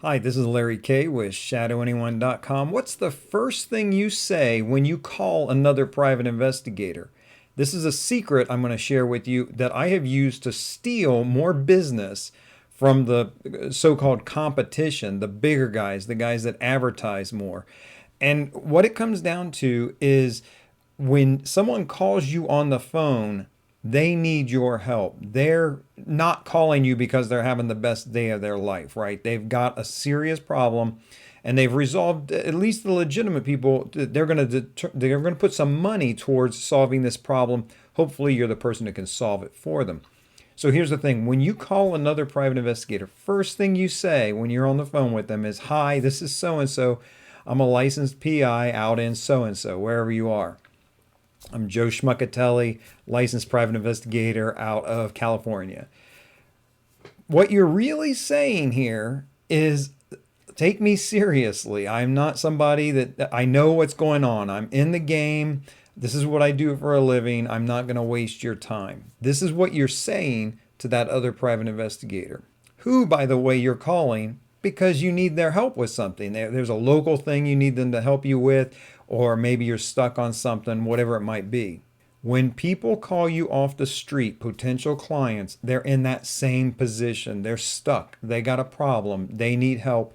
Hi, this is Larry Kaye with ShadowAnyone.com. What's the first thing you say when you call another private investigator? This is a secret I'm going to share with you that I have used to steal more business from the so-called competition, the bigger guys, the guys that advertise more. And what it comes down to is when someone calls you on the phone, they need your help. They're not calling you because they're having the best day of their life, right? They've got a serious problem and they've resolved, at least the legitimate people, they're going to put some money towards solving this problem. Hopefully you're the person that can solve it for them. So here's the thing. When you call another private investigator, first thing you say when you're on the phone with them is, "Hi, this is so-and-so. I'm a licensed PI out in so-and-so, wherever you are. I'm Joe Schmuckatelli, licensed private investigator out of California." What you're really saying here is, take me seriously. I'm not somebody that I know what's going on. I'm in the game. This is what I do for a living. I'm not going to waste your time. This is what you're saying to that other private investigator, who, by the way, you're calling because you need their help with something. There's a local thing you need them to help you with, or maybe you're stuck on something, whatever it might be. When people call you off the street, potential clients, they're in that same position. They're stuck. They got a problem. They need help.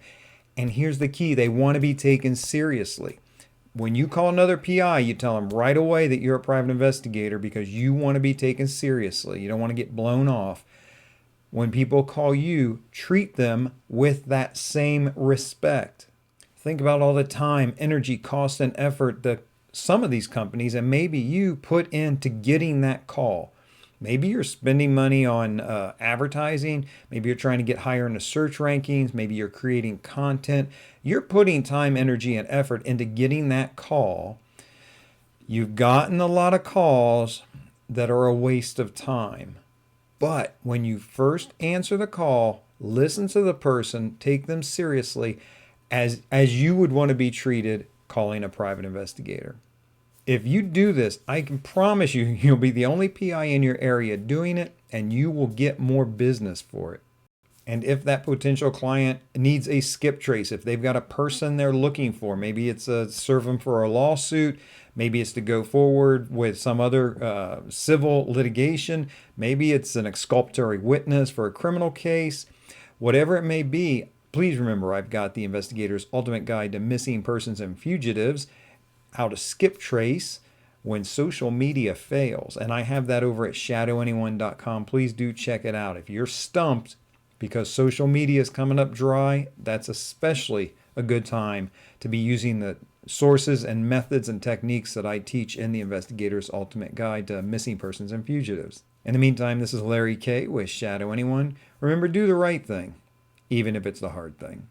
And here's the key. They want to be taken seriously. When you call another PI, you tell them right away that you're a private investigator because you want to be taken seriously. You don't want to get blown off. When people call you, treat them with that same respect. Think about all the time, energy, cost, and effort that some of these companies, and maybe you, put into getting that call. Maybe you're spending money on advertising. Maybe you're trying to get higher in the search rankings. Maybe you're creating content. You're putting time, energy, and effort into getting that call. You've gotten a lot of calls that are a waste of time. But when you first answer the call, listen to the person, take them seriously as you would want to be treated calling a private investigator. If you do this, I can promise you, you'll be the only PI in your area doing it, and you will get more business for it. And if that potential client needs a skip trace, if they've got a person they're looking for, maybe it's to serve them for a lawsuit, maybe it's to go forward with some other civil litigation, maybe it's an exculpatory witness for a criminal case, whatever it may be, please remember I've got the Investigator's Ultimate Guide to Missing Persons and Fugitives, how to skip trace when social media fails. And I have that over at ShadowAnyone.com. Please do check it out. If you're stumped because social media is coming up dry, that's especially a good time to be using the sources and methods and techniques that I teach in the Investigator's Ultimate Guide to Missing Persons and Fugitives. In the meantime, this is Larry Kaye with Shadow Anyone. Remember, do the right thing, even if it's the hard thing.